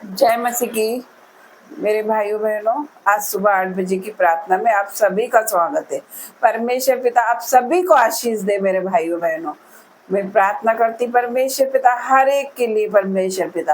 जय मसीह की। मेरे भाइयों बहनों, आज सुबह 8 बजे की प्रार्थना में आप सभी का स्वागत है। परमेश्वर पिता आप सभी को आशीष दे। मेरे भाइयों बहनों, मैं प्रार्थना करती परमेश्वर पिता हर एक के लिए। परमेश्वर पिता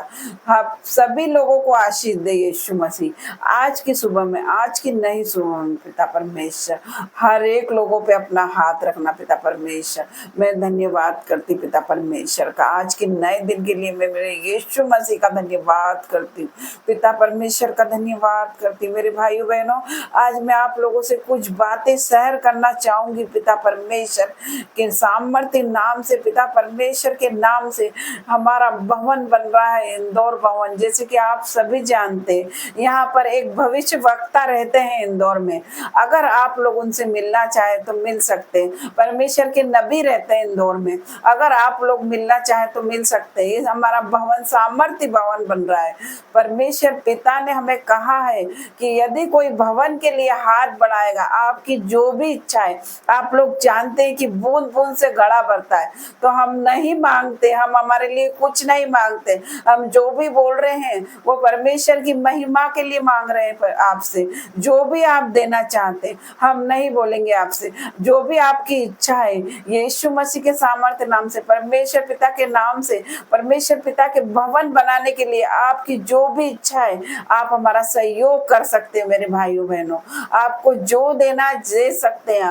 आप सभी लोगों को आशीष दे। यीशु मसीह आज की सुबह में, आज की नई सुबह में पिता परमेश्वर हर एक लोगों पे अपना हाथ रखना। पिता परमेश्वर मैं धन्यवाद करती पिता परमेश्वर का आज के नए दिन के लिए। मैं मेरे यीशु मसीह का धन्यवाद करती हूँ। पिता परमेश्वर का धन्यवाद करती। मेरे भाइयों बहनों, आज मैं आप लोगों से कुछ बातें शेयर करना चाहूंगी। पिता परमेश्वर के सामर्थ्य नाम से, पिता परमेश्वर के नाम से हमारा भवन बन रहा है, इंदौर भवन। जैसे कि आप सभी जानते हैं, यहाँ पर एक भविष्य वक्ता रहते हैं इंदौर में। अगर आप लोग उनसे मिलना चाहे तो मिल सकते हैं। परमेश्वर के नबी रहते हैं इंदौर में। अगर आप लोग मिलना चाहे तो मिल सकते हैं। हमारा भवन सामर्थ्य भवन बन रहा है। परमेश्वर पिता ने हमें कहा है कि यदि कोई भवन के लिए हाथ बढ़ाएगा, आपकी जो भी इच्छा है, आप लोग जानते हैं कि बूंद बूंद से घड़ा भरता है। तो हम नहीं मांगते, हम हमारे लिए कुछ नहीं मांगते। हम जो भी बोल रहे हैं वो परमेश्वर की महिमा के लिए मांग रहे हैं। आपसे जो भी आप देना चाहते हैं, हम नहीं बोलेंगे आपसे। जो भी आपकी इच्छा है, यीशु मसीह के सामर्थ्य नाम से, परमेश्वर पिता के नाम से, परमेश्वर पिता के भवन बनाने के लिए आपकी जो भी इच्छा है, आप हमारा सहयोग कर सकते हैं। मेरे भाइयों बहनों, आपको जो देना दे सकते हैं।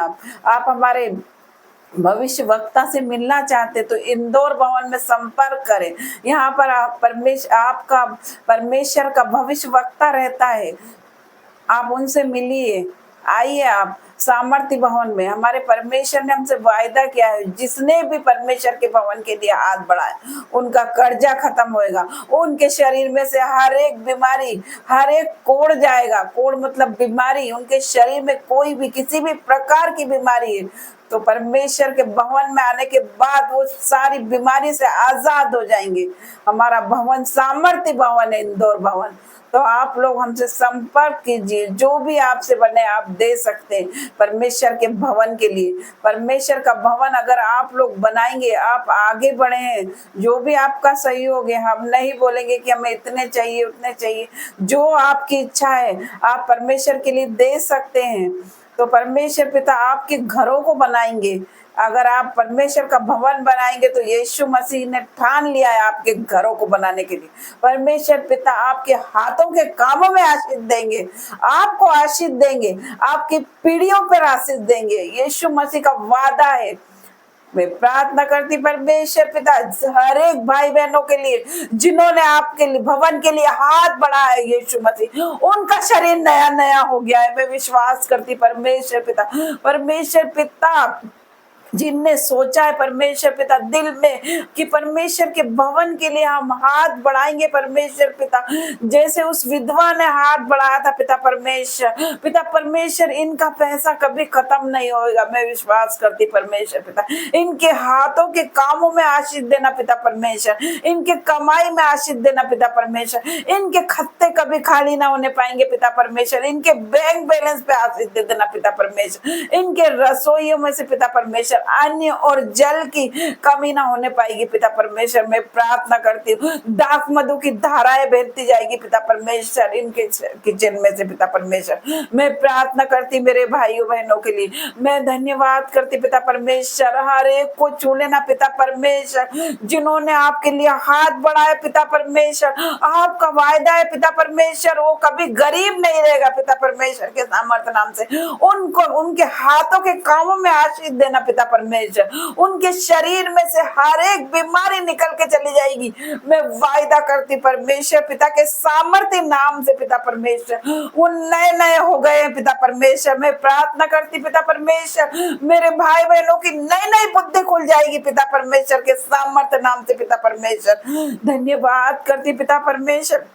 आप हमारे भविष्य वक्ता से मिलना चाहते तो इंदौर भवन में संपर्क करें। यहाँ पर आपका परमेश्वर का भविष्य वक्ता रहता है। आप उनसे मिलिए। आइए आप सामर्थ्य भवन में। हमारे परमेश्वर ने हमसे वायदा किया है, जिसने भी परमेश्वर के भवन के लिए हाथ बढ़ाया उनका कर्जा खत्म होएगा। उनके शरीर में से हर एक बीमारी, हर एक कोड़ जाएगा। कोड़ मतलब बीमारी। उनके शरीर में कोई भी किसी भी प्रकार की बीमारी है तो परमेश्वर के भवन में आने के बाद वो सारी बीमारी से आजाद हो जाएंगे। हमारा भवन सामर्थ्य भवन है, इंदौर भवन। तो आप लोग हमसे संपर्क कीजिए। जो भी आपसे बने आप दे सकते हैं परमेश्वर के भवन के लिए। परमेश्वर का भवन अगर आप लोग बनाएंगे, आप आगे बढ़े हैं, जो भी आपका सहयोग है, हम नहीं बोलेंगे कि हमें इतने चाहिए उतने चाहिए। जो आपकी इच्छा है आप परमेश्वर के लिए दे सकते हैं। तो परमेश्वर पिता आपके घरों को बनाएंगे। अगर आप परमेश्वर का भवन बनाएंगे तो यीशु मसीह ने ठान लिया है आपके घरों को बनाने के लिए। परमेश्वर पिता आपके हाथों के कामों में आशीष देंगे, आपको आशीष देंगे, आपकी पीढ़ियों पर आशीष देंगे। यीशु मसीह का वादा है। मैं प्रार्थना करती परमेश्वर पिता हर एक भाई बहनों के लिए जिन्होंने आपके लिए भवन के लिए हाथ बढ़ाया है, यीशु मसीह उनका शरीर नया नया हो गया है। मैं विश्वास करती परमेश्वर पिता, परमेश्वर पिता जिनने सोचा है परमेश्वर पिता दिल में कि परमेश्वर के भवन के लिए हम हाथ बढ़ाएंगे। परमेश्वर पिता जैसे उस विधवा ने हाथ बढ़ाया था, पिता परमेश्वर इनका पैसा कभी खत्म नहीं होगा। मैं विश्वास करती परमेश्वर पिता इनके हाथों के कामों में आशीष देना। पिता परमेश्वर इनके कमाई में आशीष देना। पिता परमेश्वर इनके खत्ते कभी खाली ना होने पाएंगे। पिता परमेश्वर इनके बैंक बैलेंस पे आशीष दे देना। पिता परमेश्वर इनके रसोइयों में से पिता परमेश्वर अन्न और जल की कमी ना होने पाएगी। पिता परमेश्वर मैं प्रार्थना करती हूँ, दाख मधु की धाराएं बहती जाएगी। पिता परमेश्वर इनके किचन में से। पिता परमेश्वर मैं प्रार्थना करती मेरे भाइयों बहनों के लिए। मैं धन्यवाद करती पिता परमेश्वर हर एक को छू लेना। पिता परमेश्वर जिन्होंने आपके लिए हाथ बढ़ाया, पिता परमेश्वर आपका वायदा है पिता परमेश्वर वो कभी गरीब नहीं रहेगा। पिता परमेश्वर के सामर्थ्य नाम से उनको उनके हाथों के कामों में आशीष देना। पिता परमेश्वर उनके शरीर में से हर एक बीमारी निकल के चली जाएगी। मैं वायदा करती परमेश्वर पिता के सामर्थ्य नाम से। पिता परमेश्वर वो नए नए हो गए हैं। पिता परमेश्वर मैं प्रार्थना करती पिता परमेश्वर मेरे भाई बहनों की नई नई बुद्धि खुल जाएगी। पिता परमेश्वर के सामर्थ्य नाम से। पिता परमेश्वर धन्यवाद करती पिता परमेश्वर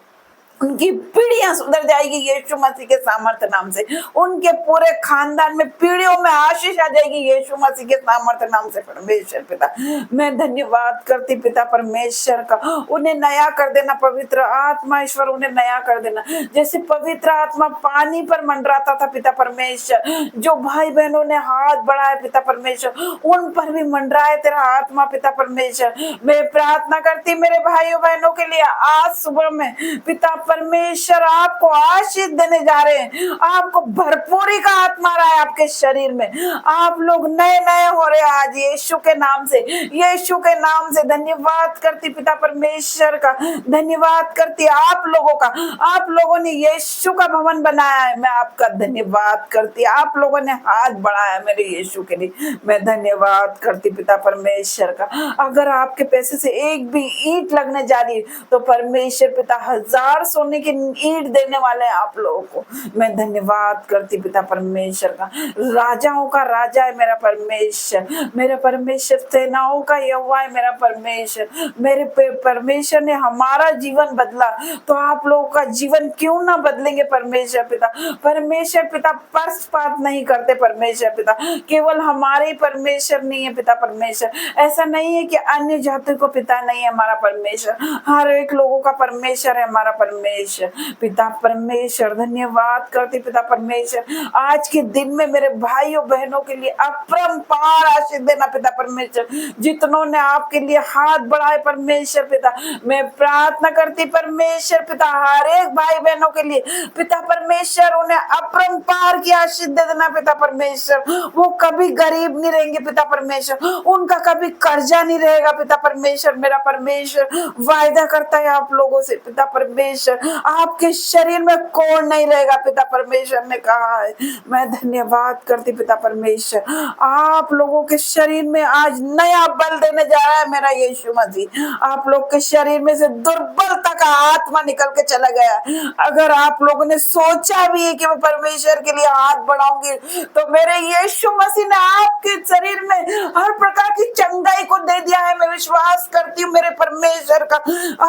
उनकी पीढ़ियां सुधर जाएगी यीशु मसीह के सामर्थ्य नाम से। उनके पूरे खानदान में पीढ़ियों में आशीष आ जाएगी यीशु मसीह के सामर्थ्य नाम से। परमेश्वर पिता, मैं धन्यवाद करती पिता परमेश्वर का, उन्हें नया कर देना पवित्र आत्मा ईश्वर, उन्हें नया कर देना। जैसे पवित्र आत्मा पानी पर मंडराता था पिता परमेश्वर, जो भाई बहनों ने हाथ बढ़ाए पिता परमेश्वर, उन पर भी मंडराए तेरा आत्मा पिता परमेश्वर। मैं प्रार्थना करती मेरे भाइयों बहनों के लिए, आज सुबह में पिता परमेश्वर आपको आशीष देने जा रहे हैं। आपको भरपूरी का आत्मा रहा है आपके शरीर में, आप लोग नए नए हो रहे हैं आज यीशु के नाम से, यीशु के नाम से। धन्यवाद करती पिता परमेश्वर का, धन्यवाद करती आप लोगों का, आप लोगों ने यीशु का भवन बनाया है, मैं आपका धन्यवाद करती। आप लोगों ने हाथ बढ़ाया मेरे यीशु के लिए, मैं धन्यवाद करती पिता परमेश्वर का। अगर आपके पैसे से एक भी ईंट लगने जा रही है तो परमेश्वर पिता 1000 सोने की ईंट देने वाले हैं आप लोगों को। मैं धन्यवाद करती पिता परमेश्वर का। राजाओं का राजा है मेरा परमेश्वर, मेरा परमेश्वर सेनाओं का यहोवा है मेरा परमेश्वर। मेरे परमेश्वर ने हमारा जीवन बदला, तो आप लोगों का जीवन क्यों ना बदलेंगे परमेश्वर पिता। परमेश्वर पिता पक्षपात नहीं करते परमेश्वर पिता, केवल हमारे परमेश्वर नहीं है पिता परमेश्वर। ऐसा नहीं है कि अन्य जाति को पिता नहीं है हमारा परमेश्वर, हर एक लोगों का परमेश्वर है हमारा परमेश्वर पिता परमेश्वर। धन्यवाद करती पिता परमेश्वर, आज के दिन में मेरे भाइयों बहनों के लिए अपरंपार आशीष देना पिता परमेश्वर। जितनों ने आपके लिए हाथ बढ़ाए परमेश्वर पिता, मैं प्रार्थना करती परमेश्वर पिता हर एक भाई बहनों के लिए पिता परमेश्वर, उन्हें अपरंपार की आशीष दे देना पिता परमेश्वर। वो कभी गरीब नहीं रहेंगे पिता परमेश्वर, उनका कभी कर्जा नहीं रहेगा पिता परमेश्वर। मेरा परमेश्वर वायदा करता है आप लोगों से पिता परमेश्वर, आपके शरीर में कोढ़ नहीं रहेगा पिता परमेश्वर ने कहा है। मैं धन्यवाद करती पिता परमेश्वर, आप लोगों के शरीर में आज नया बल देने जा रहा है मेरा यीशु मसीह। आप लोग के शरीर में से दुर्बलता का आत्मा निकल के चला गया। अगर आप लोगों ने सोचा भी है कि मैं परमेश्वर के लिए हाथ बढ़ाऊंगी, तो मेरे यीशु मसीह ने आपके शरीर में हर प्रकार की चंगाई को दे दिया है। मैं विश्वास करती हूँ मेरे परमेश्वर का,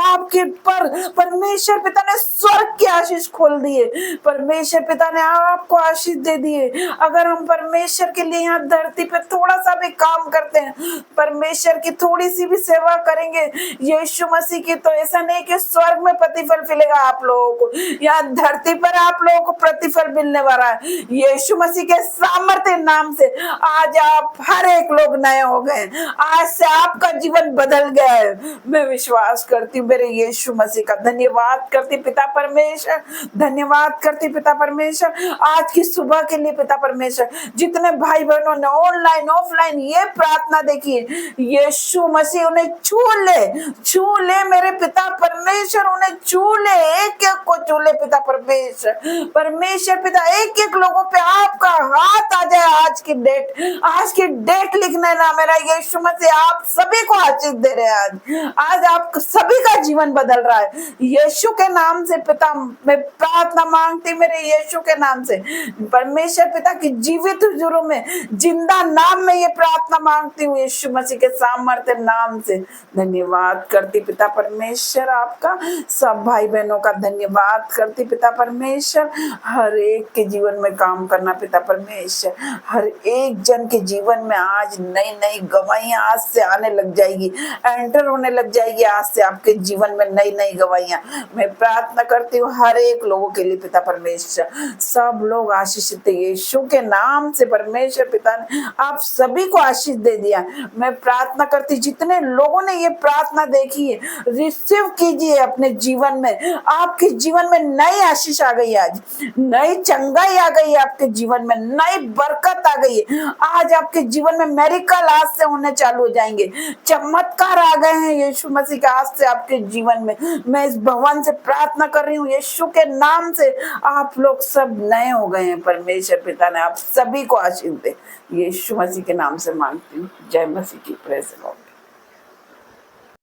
आपके पर परमेश्वर पिता ने स्वर्ग की आशीष खोल दी है, परमेश्वर पिता ने आपको आशीष दे दी है। अगर हम परमेश्वर के लिए यहाँ धरती पे थोड़ा सा भी काम करते हैं, परमेश्वर की थोड़ी सी भी सेवा करेंगे यीशु मसीह की, तो ऐसा नहीं कि स्वर्ग में प्रतिफल मिलेगा आप लोगों को, यहाँ धरती पर आप लोगों को प्रतिफल मिलने वाला है यीशु मसीह के सामर्थ्य नाम से। आज आप हर एक लोग नए हो गए, आज से आपका जीवन बदल गया है। मैं विश्वास करती हूँ मेरे यीशु मसीह का। धन्यवाद करती पिता परमेश्वर, धन्यवाद करती पिता परमेश्वर आज की सुबह के लिए पिता परमेश्वर। जितने भाई बहनों ने ऑनलाइन ऑफलाइन ये प्रार्थना देखी है, यीशु मसीह उन्हें छू ले मेरे पिता परमेश्वर, उन्हें छू ले, एक एक को छू ले पिता परमेश्वर। परमेश्वर पिता एक एक लोगों पे आपका हाथ आ जाए। आज की डेट लिखने ना मेरा यीशु मसीह आप सभी को आशीष दे रहे हैं। आज आप सभी का जीवन बदल रहा है यीशु के नाम से पिता। मैं प्रार्थना मांगती मेरे यीशु के नाम से, परमेश्वर पिता की जीवित हुजूरों में जिंदा नाम में ये प्रार्थना मांगती हूँ यीशु मसीह के सामर्थ्य नाम से। धन्यवाद करती पिता परमेश्वर आपका, सब भाई बहनों का धन्यवाद करती पिता परमेश्वर। हर एक के जीवन में काम करना पिता परमेश्वर, हर एक जन के जीवन में आज नई नई गवाहियां आज से आने लग जाएगी, एंटर होने लग जाएगी आज से आपके जीवन में नई नई गवाहियां। मैं प्रार्थना करती हूँ हर एक लोगों के लिए पिता परमेश्वर, सब लोग आशीषित यीशु के नाम से। परमेश्वर पिता ने आप सभी को आशीष दे दिया। मैं प्रार्थना करती जितने लोगों ने ये प्रार्थना देखी है, रिसीव कीजिए अपने जीवन में। आपके जीवन में नई आशीष आ गई, आज नई चंगाई आ गई, आपके जीवन में नई बरकत आ गई है। आज आपके जीवन में मेरिकल आज से होने चालू हो जाएंगे, चमत्कार आ गए हैं यीशु मसीह के आज से आपके जीवन में। मैं इस भगवान से प्रार्थना कर रही हूँ यीशु के नाम से, आप लोग सब नए हो गए हैं। परमेश्वर पिता ने आप सभी को आशीष दे, यीशु मसीह के नाम से मांगती हूँ। जय मसीह की, प्रेज़ द लॉर्ड।